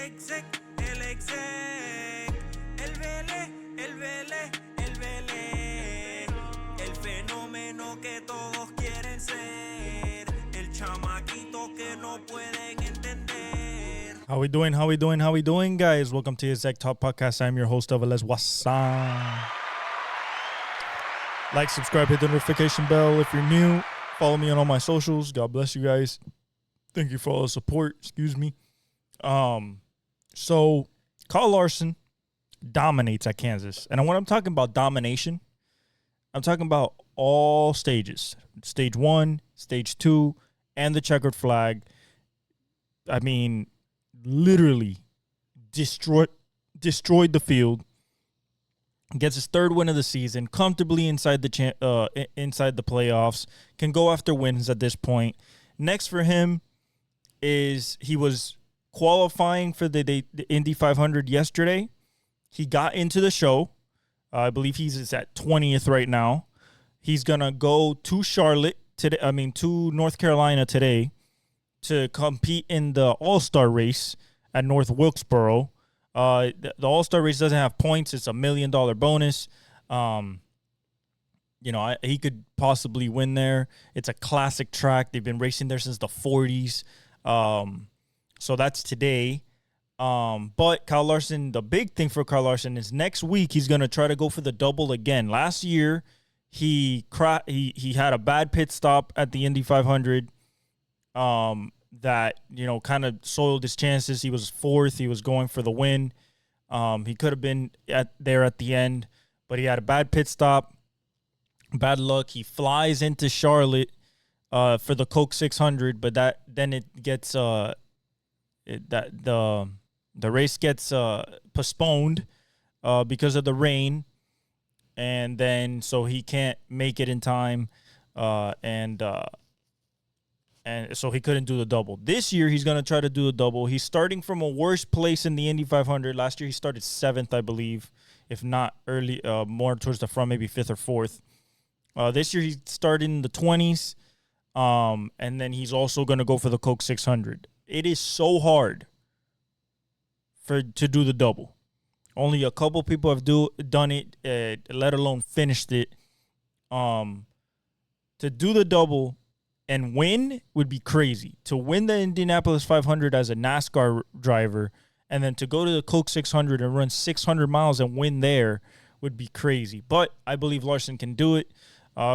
exec, el Velez, el Velez, el fenómeno que todos quieren ser, el chamaquito que no pueden entender. How we doing, guys? Welcome to the Exec Talk podcast. I'm your host, Velez. What's up? Like, subscribe, hit the notification bell if you're new. Follow me on all my socials. God bless you guys. Thank you for all the support. Excuse me. So Kyle Larson dominates at Kansas. And when I'm talking about domination, I'm talking about all stages. Stage 1, Stage 2, and the checkered flag. I mean, literally destroyed the field. Gets his third win of the season, comfortably inside the playoffs, can go after wins at this point. Next for him is he was qualifying for the Indy 500 yesterday. He got into the show. I believe he's at 20th right now. He's going to go to Charlotte today. To North Carolina today to compete in the All-Star race at North Wilkesboro. The All-Star race doesn't have points. It's $1 million bonus. He could possibly win there. It's a classic track. They've been racing there since the 40s. So that's today. But Kyle Larson, the big thing for Kyle Larson is next week he's going to try to go for the double again. Last year, he had a bad pit stop at the Indy 500. That, kind of soiled his chances. He was fourth. He was going for the win. He could have been there at the end, but he had a bad pit stop. Bad luck. He flies into Charlotte for the Coke 600, but then it gets the race gets postponed because of the rain, and then so he can't make it in time, and so he couldn't do the double. This year, he's going to try to do the double. He's starting from a worse place in the Indy 500. Last year, he started 7th, I believe, if not early, more towards the front, maybe 5th or 4th. This year, he started in the 20s, and then he's also going to go for the Coke 600. It is so hard to do the double. Only a couple people have done it, let alone finished it. To do the double and win would be crazy. To win the Indianapolis 500 as a NASCAR driver and then to go to the Coke 600 and run 600 miles and win there would be crazy. But I believe Larson can do it.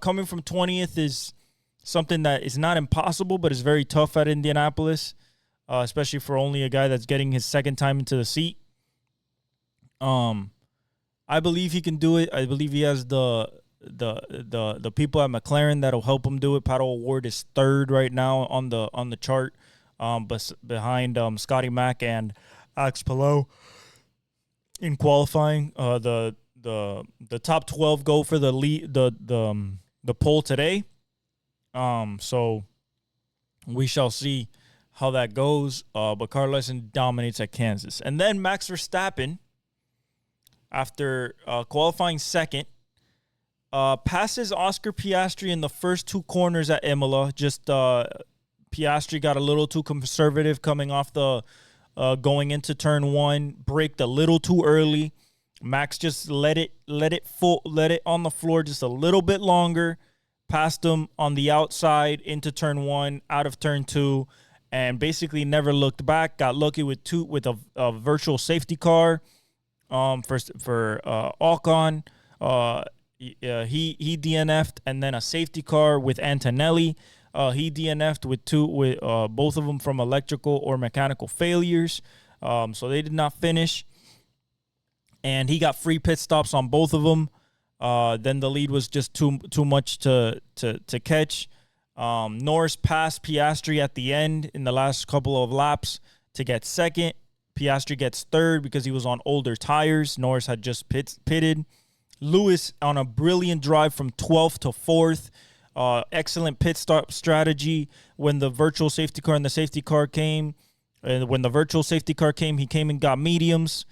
Coming from 20th is something that is not impossible, but is very tough at Indianapolis, especially for only a guy that's getting his second time into the seat. I believe he can do it. I believe he has the people at McLaren that'll help him do it. Pato O'Ward is third right now on the chart, but behind Scotty Mack and Alex Palou in qualifying. The top 12 go for the lead, the pole today. So we shall see how that goes. But Kyle Larson dominates at Kansas, and then Max Verstappen, after qualifying second, passes Oscar Piastri in the first two corners at Imola. Just Piastri got a little too conservative coming off the going into turn 1, braked a little too early. Max just let it on the floor just a little bit longer. Passed him on the outside into turn 1, out of turn 2, and basically never looked back. Got lucky with a virtual safety car for Ocon. He DNF'd, and then a safety car with Antonelli. He DNF'd with both of them from electrical or mechanical failures. So they did not finish. And he got free pit stops on both of them. Then the lead was just too much to catch. Norris passed Piastri at the end in the last couple of laps to get second. Piastri gets third because he was on older tires. Norris had just pitted. Lewis on a brilliant drive from 12th to 4th. Excellent pit stop strategy when the virtual safety car and the safety car came. And when the virtual safety car came, he came and got mediums.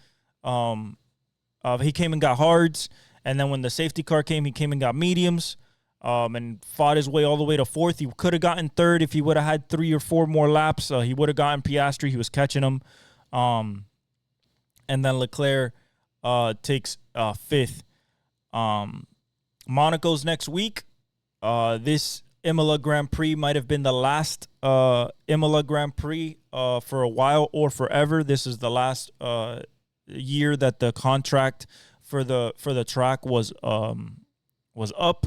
He came and got hards. And then when the safety car came, he came and got mediums. And fought his way all the way to 4th. He could have gotten 3rd if he would have had 3 or 4 more laps. He would have gotten Piastri. He was catching him. And then Leclerc takes fifth. Monaco's next week. This Imola Grand Prix might have been the last Imola Grand Prix for a while or forever. This is the last year that the contract for the track was up.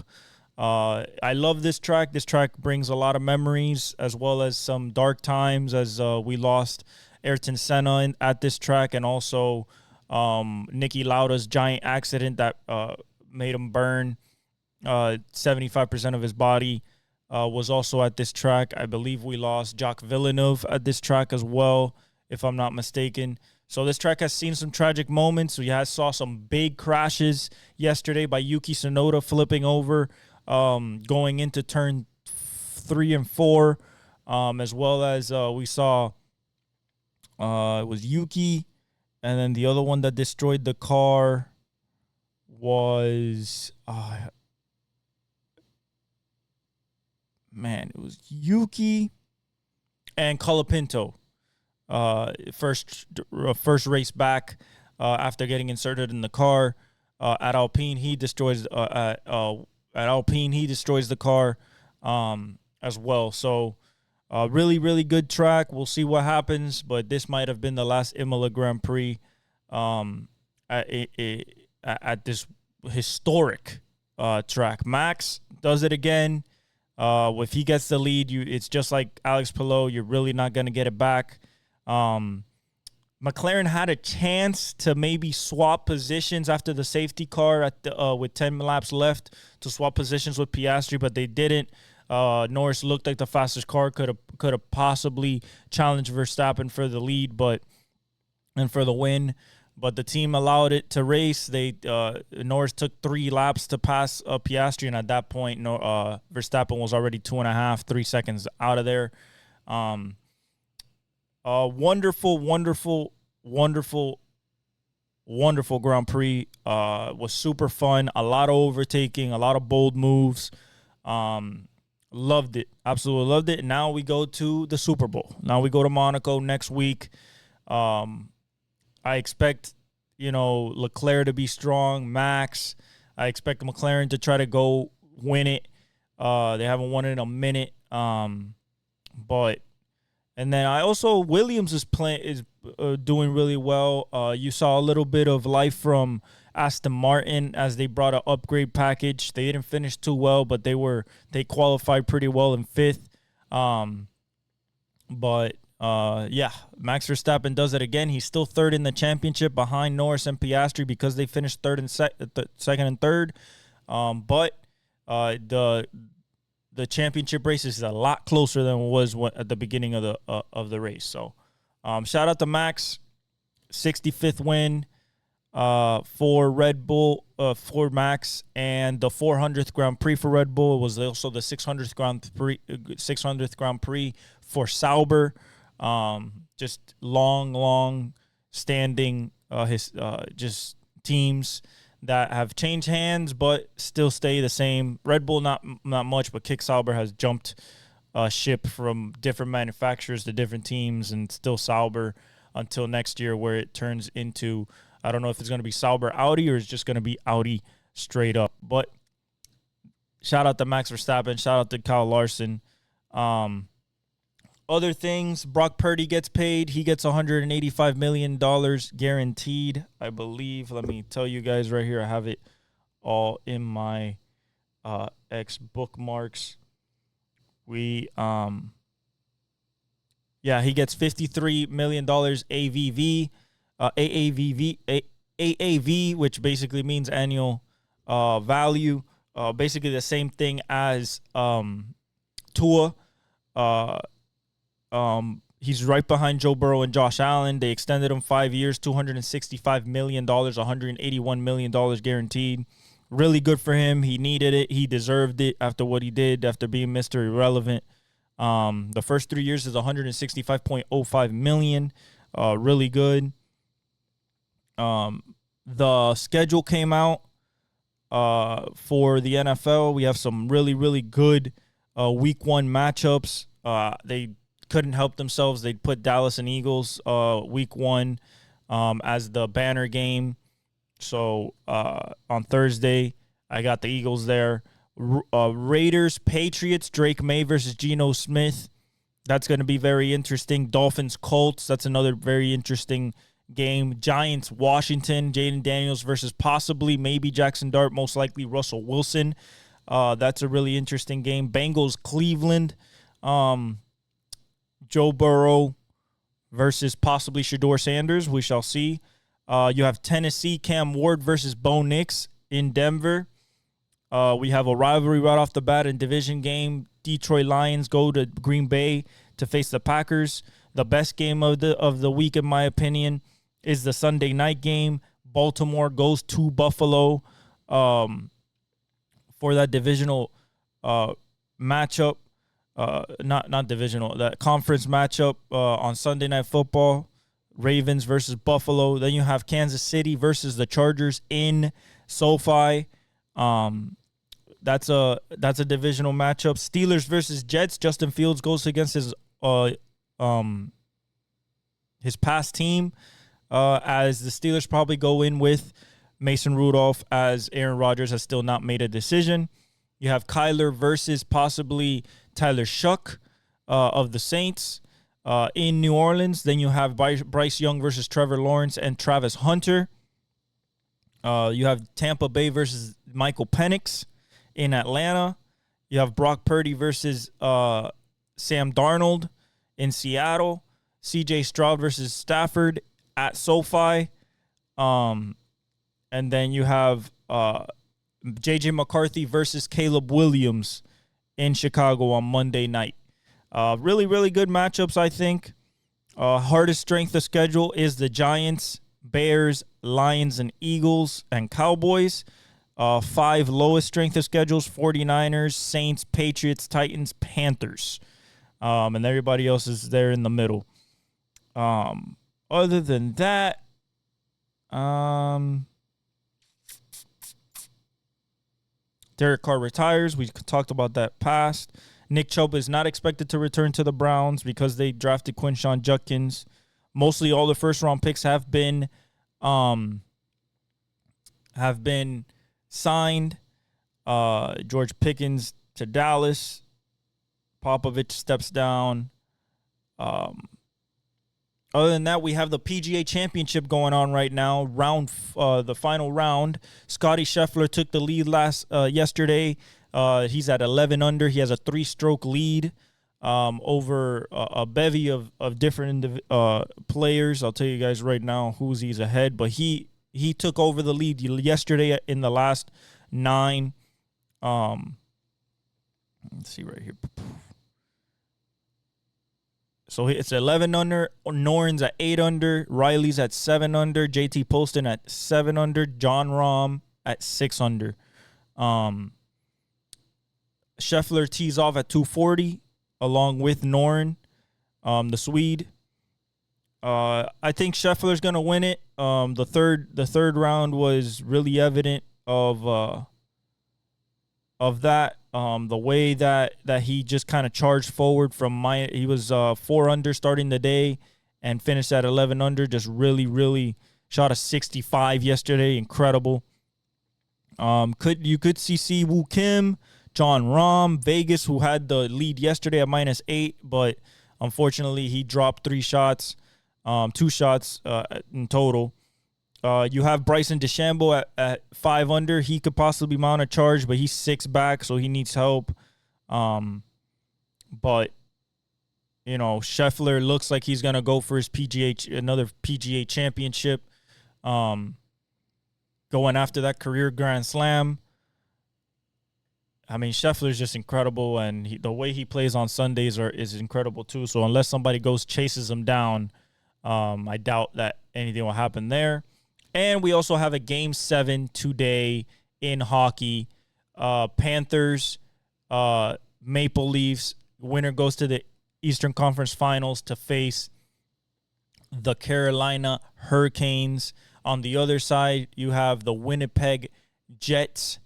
I love this track. This track brings a lot of memories as well as some dark times, as we lost Ayrton Senna at this track, and also Niki Lauda's giant accident that made him burn 75% of his body was also at this track. I believe we lost Jacques Villeneuve at this track as well, if I'm not mistaken. So this track has seen some tragic moments. We saw some big crashes yesterday by Yuki Tsunoda flipping over going into turn 3 and 4, as well as we saw it was Yuki, and then the other one that destroyed the car was it was Yuki and Colapinto. First race back after getting inserted in the car at Alpine, he destroys the car as well. So really, really good track. We'll see what happens, but this might have been the last Imola Grand Prix at this historic track. Max does it again. If he gets the lead, it's just like Alex Palou. You're really not going to get it back. McLaren had a chance to maybe swap positions after the safety car with 10 laps left to swap positions with Piastri, but they didn't. Norris looked like the fastest car, could have possibly challenged Verstappen for the lead, and for the win. But the team allowed it to race. Norris took 3 laps to pass Piastri, and at that point, Verstappen was already 2.5, 3 seconds out of there. Wonderful Grand Prix. Was super fun. A lot of overtaking, a lot of bold moves. Loved it. Absolutely loved it. And now we go to the Super Bowl. Now we go to Monaco next week. I expect, Leclerc to be strong, Max. I expect McLaren to try to go win it. They haven't won it in a minute. And then Williams is doing really well. You saw a little bit of life from Aston Martin as they brought an upgrade package. They didn't finish too well, but they qualified pretty well in 5th. Max Verstappen does it again. He's still 3rd in the championship behind Norris and Piastri because they finished 3rd and 2nd and 3rd. The championship race is a lot closer than it was at the beginning of the race. So, shout out to Max, 65th win for Red Bull, for Max, and the 400th Grand Prix for Red Bull. It was also the 600th Grand Prix for Sauber. Just long standing just teams that have changed hands but still stay the same. Red Bull not much, but Kick Sauber has jumped ship from different manufacturers to different teams, and still Sauber until next year, where it turns into, I don't know if it's going to be Sauber Audi or it's just going to be Audi straight up. But shout out to Max Verstappen, shout out to Kyle Larson. Other things, Brock Purdy gets paid. He gets $185 million guaranteed, I believe. Let me tell you guys right here. I have it all in my X bookmarks. He gets $53 million AAV, which basically means annual value. Basically the same thing as Tua. He's right behind Joe Burrow and Josh Allen. They extended him 5 years, $265 million, $181 million guaranteed. Really good for him. He needed it. He deserved it after what he did, after being Mr. Irrelevant. The first 3 years is $165.05 million. Really good. The schedule came out for the NFL. We have some really, really good week 1 matchups. They couldn't help themselves. They put Dallas and Eagles week 1 as the banner game. So on Thursday, I got the Eagles there. Raiders, Patriots, Drake May versus Geno Smith. That's going to be very interesting. Dolphins, Colts. That's another very interesting game. Giants, Washington, Jaden Daniels versus possibly, maybe Jackson Dart, most likely Russell Wilson. That's a really interesting game. Bengals, Cleveland. Joe Burrow versus possibly Shedeur Sanders. We shall see. You have Tennessee, Cam Ward versus Bo Nix in Denver. We have a rivalry right off the bat in division game. Detroit Lions go to Green Bay to face the Packers. The best game of the week, in my opinion, is the Sunday night game. Baltimore goes to Buffalo for that divisional matchup. Not divisional, that conference matchup on Sunday Night Football. Ravens versus Buffalo. Then you have Kansas City versus the Chargers in SoFi. That's a divisional matchup. Steelers versus Jets. Justin Fields goes against his past team, as the Steelers probably go in with Mason Rudolph, as Aaron Rodgers has still not made a decision. You have Kyler versus possibly Tyler Shuck of the Saints in New Orleans. Then you have Bryce Young versus Trevor Lawrence and Travis Hunter. You have Tampa Bay versus Michael Penix in Atlanta. You have Brock Purdy versus Sam Darnold in Seattle. C.J. Stroud versus Stafford at SoFi. And then you have J.J. McCarthy versus Caleb Williams in Chicago on Monday night. Really, really good matchups, I think. Hardest strength of schedule is the Giants, Bears, Lions, and Eagles, and Cowboys. 5 lowest strength of schedules: 49ers, Saints, Patriots, Titans, Panthers. And everybody else is there in the middle. Other than that, Derek Carr retires. We talked about that past. Nick Chubb is not expected to return to the Browns because they drafted Quinshon Judkins. Mostly all the first-round picks have been signed. George Pickens to Dallas. Popovich steps down. Other than that, we have the PGA Championship going on right now. The final round. Scotty Scheffler took the lead yesterday. He's at 11 under. He has a 3-stroke lead over a bevy of different players. I'll tell you guys right now who's he's ahead. But he took over the lead yesterday in the last 9. Let's see right here. So it's 11 under. Noren's at 8 under. Riley's at 7 under. JT Poston at 7 under. John Rahm at 6 under. Scheffler tees off at 240 along with Noren, the Swede. I think Scheffler's going to win it. The third round was really evident of that. The way that he just kind of charged forward he was 4 under starting the day and finished at 11 under. Just really, really shot a 65 yesterday. Incredible. You could see Siwoo Kim, John Rahm, Vegas, who had the lead yesterday at -8, but unfortunately he dropped 2 shots in total. You have Bryson DeChambeau at 5 under. He could possibly mount a charge, but he's 6 back, so he needs help. But Scheffler looks like he's gonna go for his another PGA championship. Going after that career Grand Slam. I mean, Scheffler's just incredible, and the way he plays on Sundays is incredible too. So unless somebody chases him down, I doubt that anything will happen there. And we also have a Game 7 today in hockey. Panthers, Maple Leafs. Winner goes to the Eastern Conference Finals to face the Carolina Hurricanes. On the other side, you have the Winnipeg Jets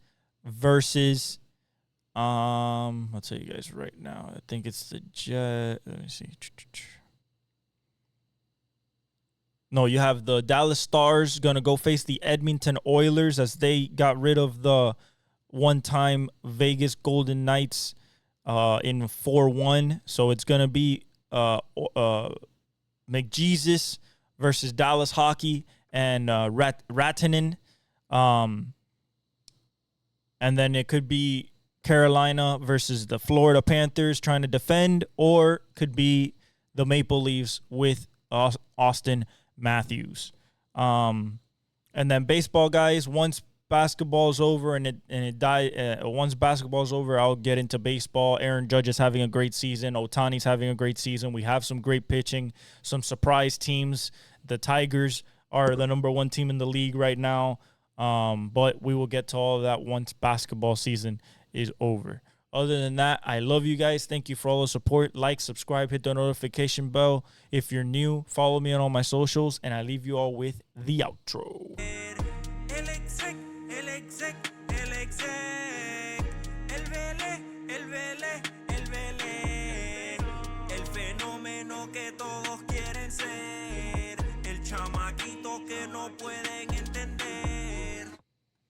versus I'll tell you guys right now. I think it's the Jet. Let me see. No, you have the Dallas Stars going to go face the Edmonton Oilers as they got rid of the one-time Vegas Golden Knights in 4-1. So it's going to be McJesus versus Dallas Hockey and Ratanen. And then it could be Carolina versus the Florida Panthers trying to defend, or could be the Maple Leafs with Austin Matthews. And then baseball, guys, once basketball's over once basketball's over, I'll get into baseball. Aaron Judge is having a great season. Ohtani's having a great season. We have some great pitching, some surprise teams. The Tigers are the number 1 team in the league right now. But we will get to all of that once basketball season is over. Other than that, I love you guys. Thank you for all the support. Like, subscribe, hit the notification bell. If you're new, follow me on all my socials, and I leave you all with the outro. El fenómeno que todos quieren ser, el chamaquito que no puede